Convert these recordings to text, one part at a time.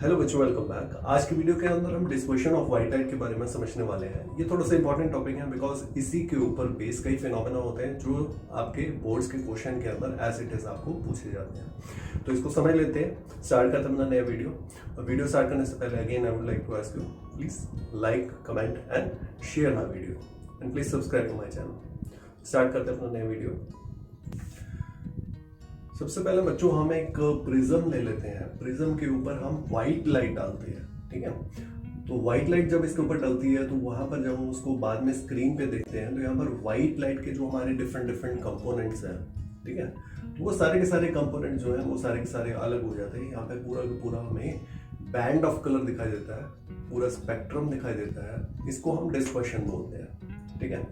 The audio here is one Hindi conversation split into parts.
हेलो बच्चों, वेलकम बैक। आज की वीडियो के अंदर हम डिस्पर्शन ऑफ व्हाइट लाइट के बारे में समझने वाले हैं। ये थोड़ा सा इंपॉर्टेंट टॉपिक है बिकॉज इसी के ऊपर बेस कई फिनोमेना होते हैं जो आपके बोर्ड्स के क्वेश्चन के अंदर एज इट इज आपको पूछे जाते हैं। तो इसको समझ लेते हैं। स्टार्ट करते हैं अपना नया वीडियो। और वीडियो स्टार्ट करने से पहले again I would like to ask you, please like, comment and share my video and please subscribe to my channel. Start करते हैं अपना नया वीडियो। सबसे पहले बच्चों हम एक प्रिज्म ले लेते हैं। प्रिज्म के ऊपर हम व्हाइट लाइट डालते हैं, ठीक है। तो व्हाइट लाइट जब इसके ऊपर डलती है तो वहां पर जब हम उसको बाद में स्क्रीन पे देखते हैं तो यहाँ पर व्हाइट लाइट के जो हमारे डिफरेंट डिफरेंट कंपोनेंट्स हैं, ठीक है, तो वो सारे के सारे कंपोनेंट जो है वो सारे के सारे अलग हो जाते हैं। यहाँ पे पूरा का पूरा हमें बैंड ऑफ कलर दिखाई देता है, पूरा स्पेक्ट्रम दिखाई देता है। इसको हम डिस्पर्शन बोलते हैं, ठीक है।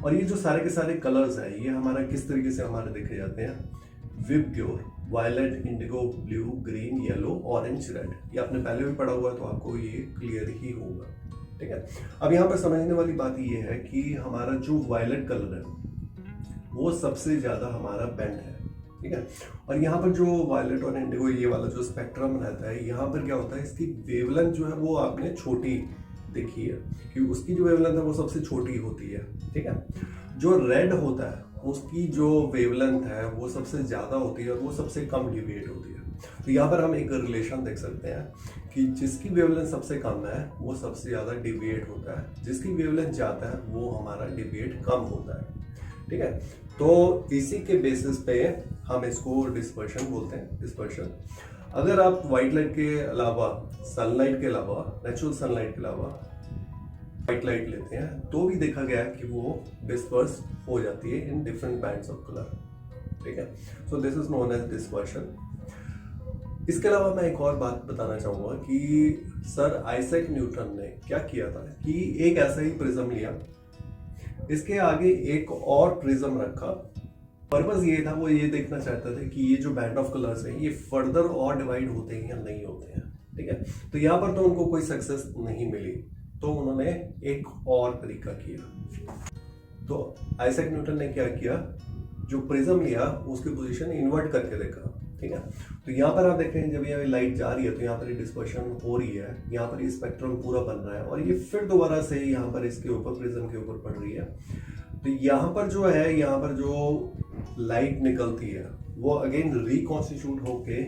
और ये जो सारे के सारे कलर्स है ये हमारा किस तरीके से हमारे देखे जाते हैं, VIBGYOR, violet, indigo, blue, green, yellow, orange, red. ये आपने पहले भी पढ़ा हुआ है तो आपको ये क्लियर ही होगा, ठीक है। अब यहाँ पर समझने वाली बात ये है कि हमारा जो वायलेट कलर है वो सबसे ज्यादा हमारा बैंड है, ठीक है। और यहाँ पर जो वायलेट और इंडिगो ये वाला जो स्पेक्ट्रम रहता है, यहाँ पर क्या होता है, इसकी वेवलेंथ जो है वो आपने छोटी देखी है कि उसकी जो वेवलेंथ है वो सबसे छोटी होती है, ठीक है। जो रेड होता है उसकी जो वेवलेंथ है वो सबसे ज्यादा होती है और वो सबसे कम डिविएट होती है। तो यहाँ पर हम एक रिलेशन देख सकते हैं कि जिसकी वेवलेंथ सबसे कम है वो सबसे ज्यादा डिविएट होता है, जिसकी वेवलेंथ ज्यादा है वो हमारा डिविएट कम होता है, ठीक है। तो इसी के बेसिस पे हम इसको डिस्पर्शन बोलते हैं, डिस्पर्शन। अगर आप व्हाइट लाइट के अलावा, सनलाइट के अलावा, नेचुरल सनलाइट के अलावा व्हाइट लाइट लेते हैं तो भी देखा गया है कि वो डिस्पर्स हो जाती है in different bands of colour, ठीक है। So this is known as dispersion. इसके अलावा मैं एक और बात बताना चाहूंगा कि सर आइजैक न्यूटन ने क्या किया था कि एक ऐसा ही प्रिज्म लिया, इसके आगे एक और प्रिज्म रखा। पर्पस ये था, वो ये देखना चाहता था कि ये जो बैंड ऑफ कलर्स है ये फर्दर और डिवाइड होते हैं या नहीं होते हैं, ठीक है। तो यहाँ पर तो उनको कोई सक्सेस नहीं मिली, तो उन्होंने एक और तरीका किया। तो आइजैक न्यूटन ने क्या किया, जो प्रिज्म लिया उसकी पोजीशन इन्वर्ट करके देखा, ठीक है। तो यहाँ पर आप देख रहे हैं जब ये लाइट जा रही है तो यहाँ पर डिस्पर्शन हो रही है, यहाँ पर ये स्पेक्ट्रम पूरा बन रहा है और ये फिर दोबारा से यहाँ पर इसके ऊपर प्रिज्म के ऊपर पड़ रही है। तो यहाँ पर जो है, यहाँ पर जो लाइट निकलती है वो अगेन रिकॉन्स्टिट्यूट होके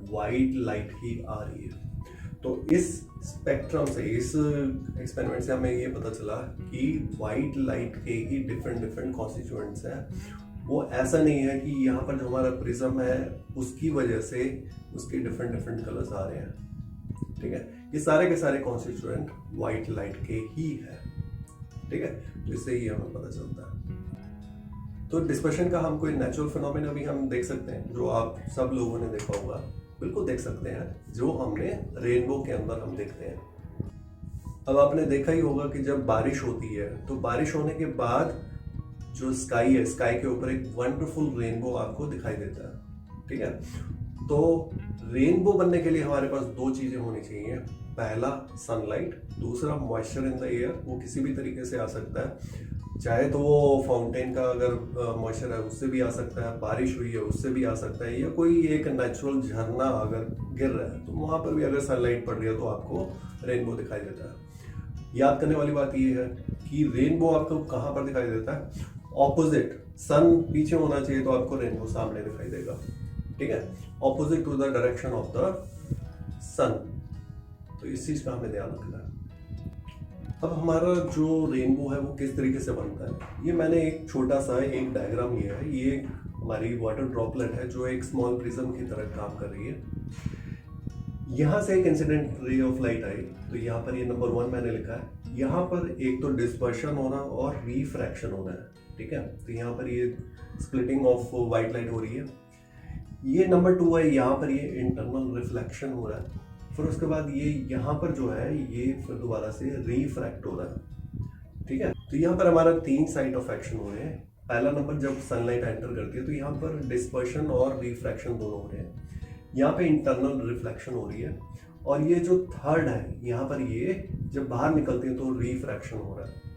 व्हाइट लाइट ही आ रही है। तो इस स्पेक्ट्रम से, इस एक्सपेरिमेंट से हमें ये पता चला कि व्हाइट लाइट के ही डिफरेंट डिफरेंट कॉन्स्टिट्यूएंट्स हैं। वो ऐसा नहीं है कि यहाँ पर जो हमारा प्रिज्म है उसकी वजह से उसके डिफरेंट डिफरेंट कलर्स आ रहे हैं, ठीक है। ये सारे के सारे कॉन्स्टिट्यूएंट व्हाइट लाइट के ही है, ठीक है। तो इससे ही हमें पता चलता है। तो डिस्पर्शन का हम कोई नेचुरल फिनोमेना भी हम देख सकते हैं जो आप सब लोगों ने देखा होगा, बिल्कुल देख सकते हैं, जो हमने रेनबो के अंदर हम देखते हैं। अब आपने देखा ही होगा कि जब बारिश होती है तो बारिश होने के बाद जो स्काई है, स्काई के ऊपर एक वंडरफुल रेनबो आपको दिखाई देता है, ठीक है। तो रेनबो बनने के लिए हमारे पास दो चीजें होनी चाहिए। पहला सनलाइट, दूसरा मॉइस्चर इन द एयर। वो किसी भी तरीके से आ सकता है, चाहे तो वो फाउंटेन का अगर मॉइस्चर है उससे भी आ सकता है, बारिश हुई है उससे भी आ सकता है, या कोई एक नेचुरल झरना अगर गिर रहा है तो वहां पर भी अगर सनलाइट पड़ रही है तो आपको रेनबो दिखाई देता है। याद करने वाली बात ये है कि रेनबो आपको कहां पर दिखाई देता है, ऑपोजिट, सन पीछे होना चाहिए तो आपको रेनबो सामने दिखाई देगा, ठीक है, opposite to the direction of the sun. तो इस चीज का हमें ध्यान रखना है। अब हमारा जो रेनबो है वो किस तरीके से बनता है, ये मैंने एक छोटा सा एक डायग्राम लिया है। ये हमारी वाटर ड्रॉपलेट है जो एक स्मॉल प्रिज्म की तरह काम कर रही है। यहाँ से एक इंसिडेंट रे ऑफ लाइट आई, तो यहाँ पर ये नंबर 1 मैंने लिखा है। यहाँ पर एक तो डिस्पर्शन होना और रिफ्रैक्शन होना है, ठीक है। तो यहाँ पर ये स्प्लिटिंग ऑफ व्हाइट लाइट हो रही है। ये नंबर 2 है, यहाँ पर ये इंटरनल रिफ्लेक्शन हो रहा है। फिर उसके बाद ये यहाँ पर जो है ये फिर दोबारा से रिफ्रैक्ट हो रहा है, ठीक है। तो यहाँ पर हमारा 3 साइड ऑफ एक्शन हो रहे हैं। पहला नंबर जब सनलाइट एंटर करती है तो यहाँ पर डिस्पर्शन और रिफ्रैक्शन दोनों हो रहे हैं। यहाँ पे इंटरनल रिफ्लेक्शन हो रही है और ये जो थर्ड है यहाँ पर ये जब बाहर निकलती है तो रिफ्रैक्शन हो रहा है।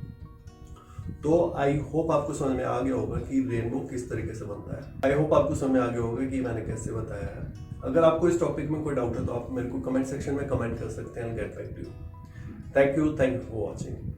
तो आई होप आपको समझ में आ गया होगा कि रेनबो किस तरीके से बनता है। आई होप आपको समझ में आ गया होगा कि मैंने कैसे बताया है। अगर आपको इस टॉपिक में कोई डाउट है तो आप मेरे को कमेंट सेक्शन में कमेंट कर सकते हैं, get back to you. Thank you for watching.